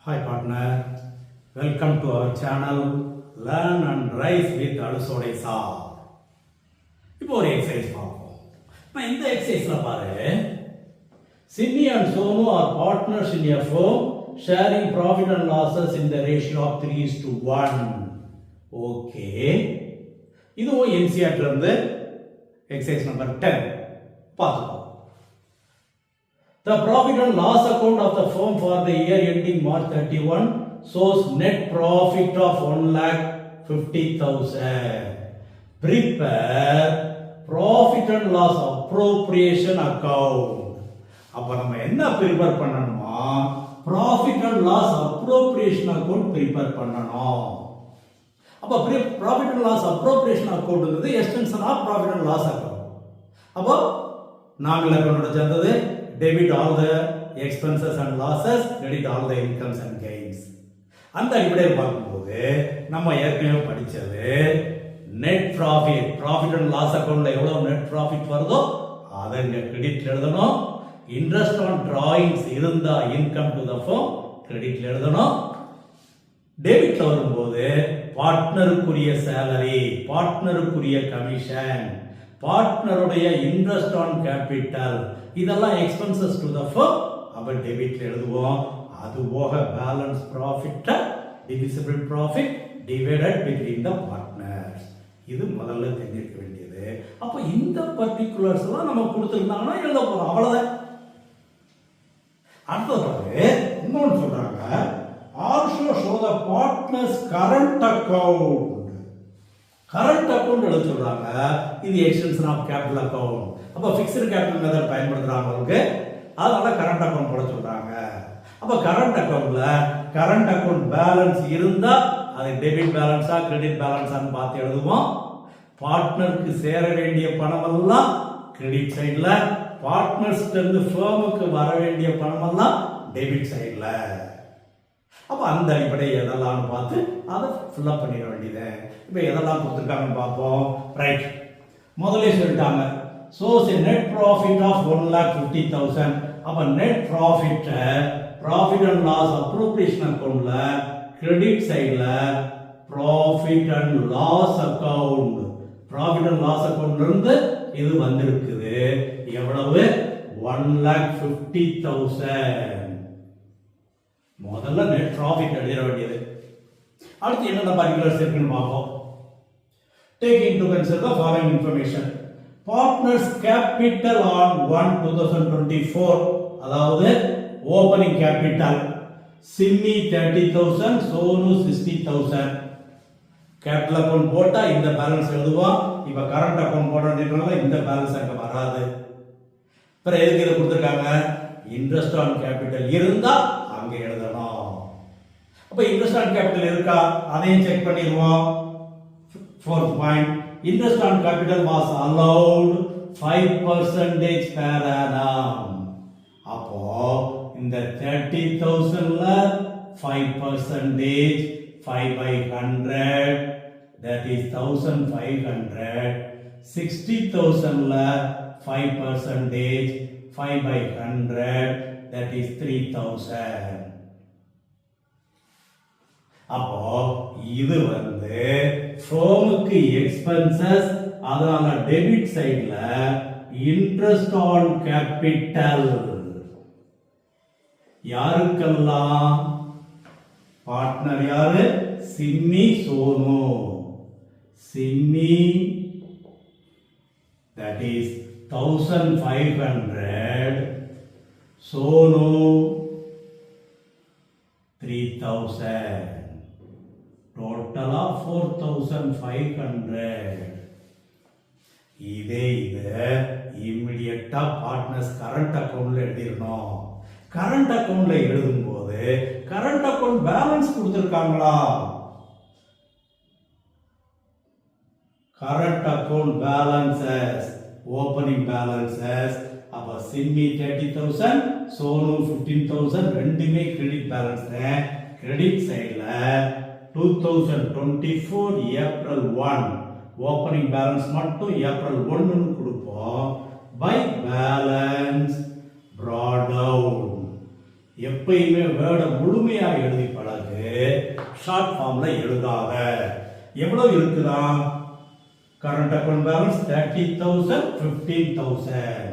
Hi partner, welcome to our channel Learn and Rise with Alusode Sir. இப்போ ஒரு exercise பார்ப்போம். இந்த எக்ஸசைஸ்ல பாரு, Simi and Sonu are partners in a firm sharing profit and losses in the ratio of 3:1. Okay. இதுவும் NCERT ல இருந்து exercise number 10 பார்த்துக்கோ. The profit and loss account of the firm for the year ending March 31 shows net profit of 1,50,000. Prepare profit and loss appropriation account. அப்ப நம்ம என்ன prepare பண்ணணுமா? Profit and loss appropriation account prepare பண்ணணும். அப்ப profit and loss appropriation account ங்கிறது extension of profit and loss account. அப்ப nominal அக்கவுண்டோட சேர்ந்தது debit all the expenses and losses, credit all the incomes and gains. அந்த அடிப்படையில் பார்க்கும்போது நம்ம ஏற்கனவே படிச்சது net profit and loss accountல எவ்வளவு net profit வருதோ அதை இங்க கிரெடிட்ல எழுதணும். இன்ட்ரெஸ்ட் ஆன் drawings இருந்தா இன்கம் டு தி firm கிரெடிட்ல எழுதணும். டெபிட்ல வரும்போது பார்ட்னருக்குரிய சேலரி, பார்ட்னருக்குரிய கமிஷன், பார்ட்னருடைய இன்ட்ரெஸ்ட் ஆன் கேபிட்டல், இதெல்லாம் எக்ஸ்பென்சஸ் டு தி firm அப்ப டெபிட்ல எழுதுவோம். அது போக balance profit divisible profit divided between the partners. இது முதல்ல தெரிஞ்சிருக்க வேண்டியது. அப்ப இந்த பர்టిక్యులர்ஸ் எல்லாம் நம்ம கொடுத்திருந்தாங்கன்னா எழுத போறோம், அவ்வளவுதான். அடுத்தது இன்னொன்னு சொல்றாங்க, also show the partners current account. Current account எழுத சொல்றாங்க. இது எக்ஸ்டென்ஷன் ஆஃப் கேபிட்டல் அக்கவுண்ட். அப்ப ஃபிக்ஸ்டு கேபிட்டல் மெத்தட் பயன்படுத்துறாங்களுக்கு அதனால கரண்ட் அக்கவுண்ட் போட சொல்றாங்க. அப்ப கரண்ட் அக்கவுண்ட்ல கரண்ட் அக்கவுண்ட் பேலன்ஸ் இருந்தா அது டெபிட் பேலன்ஸா கிரெடிட் பேலன்ஸான்னு பார்த்து எழுதுவோம். பார்ட்னருக்கு சேர வேண்டிய பணம் எல்லாம் கிரெடிட் சைடுல, பார்ட்னர்ஸ்ல இருந்து ஃபர்முக்கு வர வேண்டிய பணம் எல்லாம் டெபிட் சைடுல. அப்ப அந்த அடிப்படை எதெல்லாம் பார்த்து அதை ஃபில் அப் பண்ணிட வேண்டியது. இப்போ எதெல்லாம் கொடுத்துருக்காங்கன்னு பார்ப்போம். ரைட், முதல்ல சொல்லிட்டாங்க சோர்ஸ் நெட் ப்ராஃபிட் ஆஃப் 1,50,000. அப்ப net profit and loss appropriation அக்கவுண்ட்ல கிரெடிட் சைடுல profit and loss account, profit and loss அக்கவுண்ட்ல இருந்து இது வந்திருக்குது. எவ்வளவு? 1,50,000. முதல்ல நெட் ப்ராஃபிட் எழுத வேண்டியது. அடுத்து என்னென்ன பர்టిక్యులர்ஸ் இருக்குன்னு பார்ப்போம். Take into consider the following information. Partners capital on 1/2024, அதாவது opening capital Simi 30,000, Sonu 60,000. Capital account போட்டா இந்த பேலன்ஸ் எழுதுவோம். இப்ப கரண்ட் அக்கவுண்ட் போடுறதுனால இந்த பேலன்ஸ் அங்க வராது. அப்புறம் எதுக்கு இதை கொடுத்திருக்காங்க? இன்ட்ரெஸ்ட் ஆன் கேபிட்டல் இருந்தா அங்க எழுதணும். அப்ப இன்ட்ரெஸ்ட் ஆன் கேபிட்டல் இருக்கா அதையும் செக் பண்ணிடுவோம். Fourth point, interest on capital was allowed 5% per annum. அப்போ இந்த 30,000ல 5% 5/100, that is 1,500. 60,000ல 5% 5/100, that is 3,000. அப்போ இது வந்து ஃபர்முக்கு எக்ஸ்பென்சஸ், அதனால டெபிட் சைடுல இன்ட்ரெஸ்ட் ஆன் கேபிட்டல். யாருக்கெல்லாம்? பார்ட்னர் யாரு? Simmi Sonu. Simmi that is 1,500, Sonu 3,000, total of 4,500. இதே இமிடியேட்டா பார்ட்னர்ஸ் கரண்ட் அக்கவுண்ட்ல எழுதிடணும். கரண்ட் அக்கவுண்ட்ல எழுதும் போது கரண்ட் அக்கவுண்ட் பேலன்ஸ் கொடுத்திருக்காங்களா? Current account balances, opening balances. அப்ப சிம்மி 30,000, சோனு 15,000, ரெண்டுமே கிரெடிட் பேலன்ஸ். கிரெடிட் சைடுல 2024 ஏப்ரல் 1 ஓபனிங் பேலன்ஸ் மட்டும் ஏப்ரல் 1 ன்னு கொடுப்போம். பை பேலன்ஸ் brought down எப்பயுமே வேர்டை முழுமையா எழுதி பழகு, ஷார்ட் ஃபார்ம்ல எழுதாத. எவ்வளவு இருக்குதான்? Current account balance 30,000, 15,000.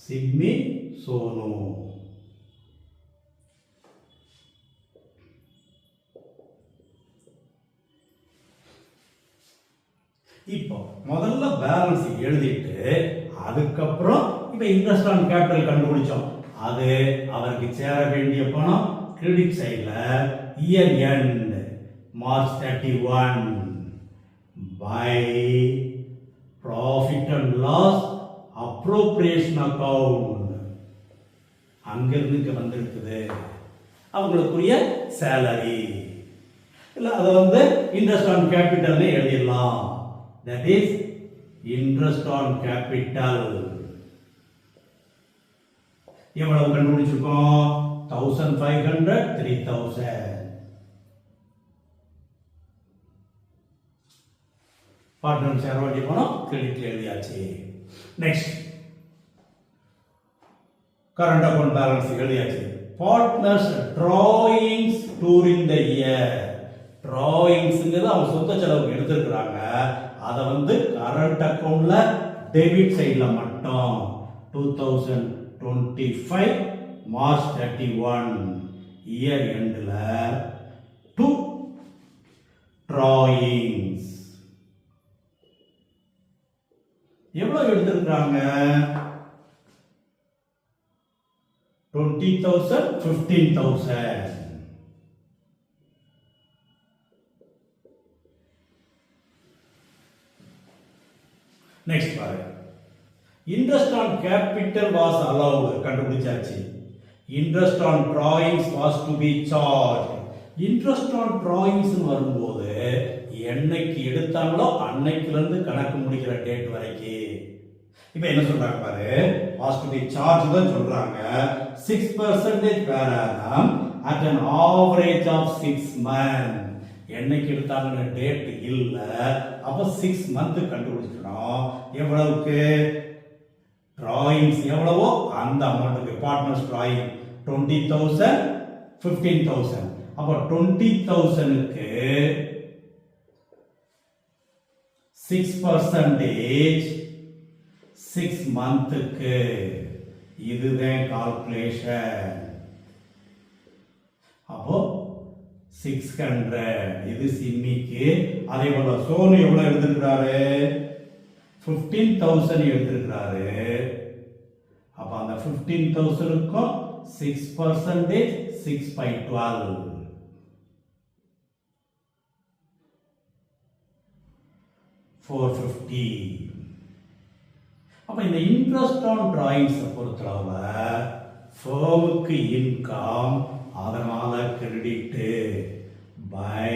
Simmi, Sonu. இப்போ முதல்ல பேலன்ஸ் எழுதிட்டு அதுக்கப்புறம் இப்ப இன்ட்ரெஸ்ட் ஆன் கேபிட்டல் கண்டுபிடிச்சோம். அது அவருக்கு சேர வேண்டிய பணம் கிரெடிட் சைடுல year end March 31 by profit and loss appropriation account. அங்கிருந்து இங்க வந்திருக்குது அவங்களுக்குரிய சேலரி. இல்ல அதை வந்து இன்ட்ரெஸ்ட் ஆன் கேபிட்டல் எழுதிடலாம். That is interest on capital. எவ்வளவு கண்டுபிடிச்சிருக்கோம்? 1500, 3000. பார்ட்னர் சேர வேண்டிய பணம் கிரெடிட்ல எழுதியாச்சு. நெக்ஸ்ட் கரண்ட் அக்கவுண்ட் பேலன்ஸ் எழுதியாச்சு. Partners drawings during the year. டிராயிங்ஸ்ங்கிறது அவங்க சொந்த செலவுக்கு எடுத்திருக்கிறாங்க. அதை வந்து கரண்ட் அக்கவுண்ட்ல டெபிட் சைட்ல மட்டும் 2025 மார்ச் 31 இயர் எண்ட்ல டு டிராயிங்ஸ் எவ்வளவு எடுத்திருக்காங்க? 20,000, 15,000. நெக்ஸ்ட் பாருங்க. Interest on capital was allowed கண்டுபிடிச்சாச்சு. Interest on drawings was to be charged. Interest on drawings வரும்போது என்னைக்கு எடுத்தாங்களோ அன்னைக்குல இருந்து கணக்கு முடிக்கிற டேட் வரைக்கும். இப்போ என்ன சொல்றாங்க பாரு, வாஸ் டு பி சார்ஜ் தான் சொல்றாங்க. 6% per annum at an average of 6 months. என்னைக்கு எடுத்தாங்கன்னு டேட் இல்ல. அப்ப 6 மந்த் கண்டுபிடிச்சிட்டோம். எவ்வளவுக்கு? டிராயிங்ஸ் எவ்வளவோ அந்த அமௌண்ட்டுக்கு. Partners drawing 20,000, 15,000. அப்ப 20,000க்கு 6% 6 மந்த்துக்கு. இதுதான் கால்குலேஷன். அப்போ 600 இது சிம்மிக்கு. அதே போல சோனு எவ்வளவு எடுத்திருக்கிறாரு? 15,000 எடுத்திருக்கிறாரு. அப்ப அந்த 15,000க்கும் 6% 6/12 450. அப்ப இந்த இன்ட்ரெஸ்ட் ஆன் டிராயிங்ஸ் பொறுத்தளவுல ஃபர்முக்கு இன்கம், அதனால credit by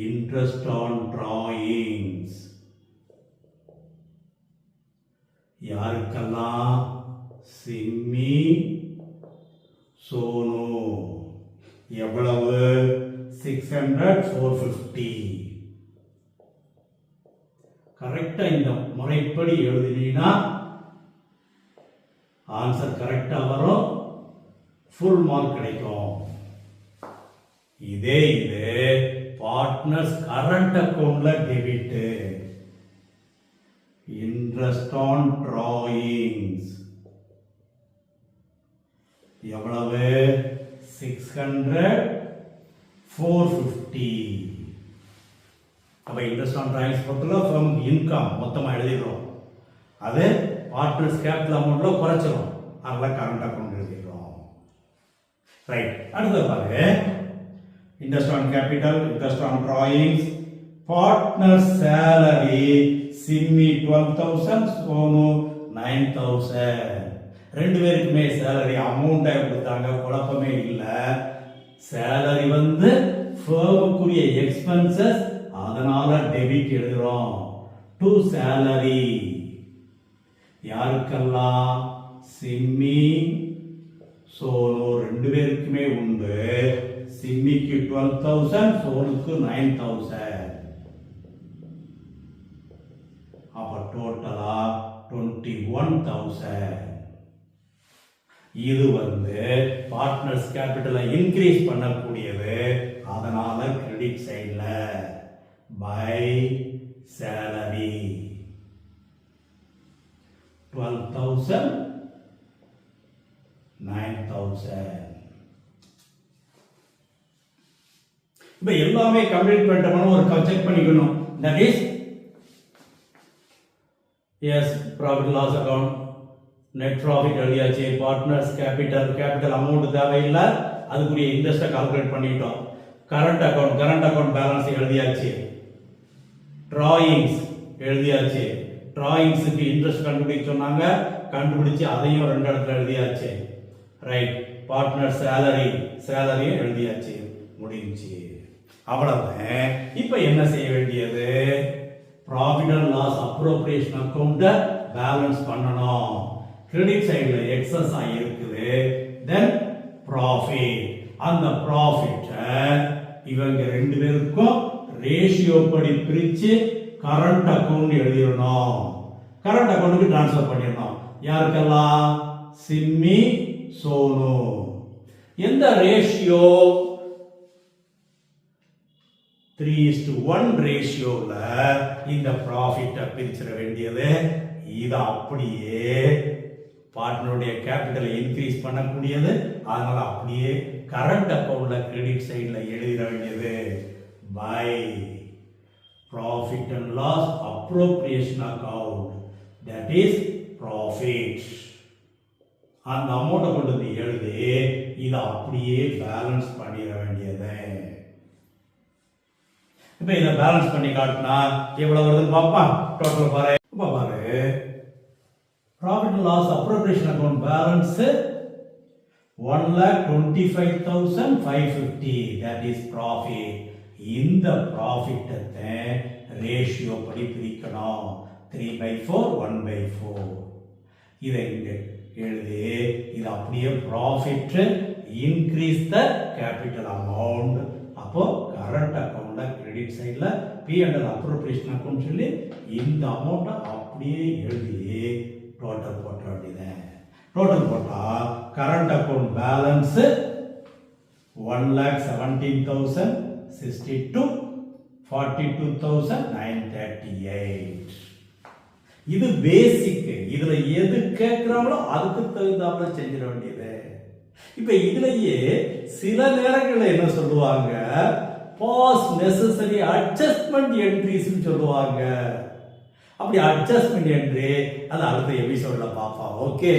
interest on drawings. யாருக்கெல்லாம்? சிம்மி, சோனு. எவ்வளவு? 600, 450. கரெக்டா இந்த முறைப்படி எழுதினீங்கன்னா ஆன்சர் கரெக்டா வரும், ஃபுல் மார்க் கிடைக்கும். இதே இது பார்ட்னர்ஸ் கரண்ட் அக்கவுண்ட்ல டெபிட். இன்ட்ரெஸ்ட் ஆன் டிராயிங்ஸ் எவ்வளவு? 600, 450. அப்ப இன்ட்ரெஸ்ட் ஆன் டிராயிங்ஸ் பொறுத்தல ஃப்ரம் இன்கம் மொத்தமா எழுதிடுறோம். அது பார்ட்னர்ஸ் கேபிட்டல் அமௌண்ட்ல குறைச்சிரும். அதனால கரண்ட் அக்கவுண்ட் எழுதிடுறோம். ரைட். அடுத்து பாருங்க, interest on capital, interest on drawings, partner salary. Simmi 12,000, Sonu 9,000. ரெண்டு பேருக்குமே சேலரி அமௌண்டா கொடுத்தாங்க, குழப்பமே இல்ல. சேலரி வந்து ஃபர்முக்குரிய எக்ஸ்பென்சஸ், அதனால டெபிட் எழுதுறோம். To salary. யாருக்கெல்லாம்? சிம்மி, சோனு ரெண்டு பேருக்குமே உண்டு. சிம்மிக்கு 12,000, சோனுக்கு 9,000. அப்ப டோட்டலா 21,000. இது பார்ட்னர்ஸ் கேபிட்டலை இன்க்ரீஸ் பண்ணக்கூடியது. அதனால கிரெடிட் சைடுல பை salary 12,000 9,000. இப்ப எல்லாமே கம்ப்ளீட் பண்ணிட்டோம்னா ஒரு செக் பண்ணிக்கணும். that is yes profit loss account net profit எழுதியாச்சு. பார்ட்னர்ஸ் கேபிட்டல் அமௌண்ட் தேவையில்லை, அதுக்குரிய இன்ட்ரெஸ்ட்டை கால்குலேட் பண்ணிட்டோம். கரண்ட் அக்கவுண்ட் பேலன்ஸ் எழுதியாச்சு. டிராயிங்ஸ் எழுதியாச்சு. டிராயிங்ஸுக்கு இன்ட்ரெஸ்ட் கண்டுபிடிக்க சொன்னாங்க, கண்டுபிடிச்சு அதையும் 2 இடத்துல எழுதியாச்சு. ரைட். பார்ட்னர் சேலரியும் எழுதியாச்சு. முடிஞ்சு. அவ்வளவுதான். இப்ப என்ன செய்ய வேண்டியது? Profit and loss appropriation account balance பண்ணணும். கிரெடிட் சைடுல எக்ஸஸ் இருக்குது. Then profit. அந்த ப்ராஃபிட் இவங்க 2 பேருக்கும் ரேஷியோ படி பிரிச்சு கரண்ட் அக்கவுண்ட் எழுதிடணும். கரண்ட் அக்கவுண்ட்டுக்கு டிரான்ஸ்ஃபர் பண்ணிடணும். யாருக்கெல்லாம்? சிம்மி, சோனு. எந்த ரேஷியோ? 3:1 ரேஷியோல இந்த ப்ராஃபிட்டை பிரிச்சிட வேண்டியது. இது அப்படியே பார்ட்னருடைய கேபிட்டலை இன்க்ரீஸ் பண்ணக்கூடியது. அதனால அப்படியே கரண்ட் அக்கவுண்ட்ல கிரெடிட் சைடுல எழுதிட வேண்டியது. By profit and loss appropriation account, that is profit. அந்த அமௌண்ட்டை கொண்டு வந்து எழுதி இதை அப்படியே பேலன்ஸ் பண்ணிட வேண்டியது. இப்ப இதை பேலன்ஸ் பண்ணி காட்டினா எவ்வளவு வருதுன்னு பாப்பா. டோட்டல் பாரு. Profit and loss appropriation account balance 1,25,550. that is profit. இந்த ப்ராஃபிட்டை ரேஷியோ படி பிரிக்கணும். 3/4 1/4. இதை எழுதி இது அப்படியே profit increase the capital amount. அப்போ கரண்ட் அக்கவுண்ட்ல கிரெடிட் சைட்ல P&L அப்ரோப்ரியேஷன் அக்கவுண்ட் சொல்லி இந்த அமௌண்ட்டை அப்படியே எழுதி டோட்டல் போட்ட வேண்டியது. டோட்டல் போட்டா கரண்ட் அக்கவுண்ட் பேலன்ஸ் 1,17,062 42,938. இது பேசிக். இதுல எது கேட்கிறாங்களோ அதுக்கு தகுந்தாப்புல செஞ்சிட வேண்டியது. இப்ப இதுலயே சில நேரங்களில் என்ன சொல்லுவாங்க? பாஸ் நெசசரி அட்ஜஸ்ட்மெண்ட் என்ட்ரிஸ் சொல்லுவாங்க. அப்படி அட்ஜஸ்ட்மெண்ட் என்ட்ரி அது அடுத்த எபிசோட்ல பார்ப்போம். ஓகே.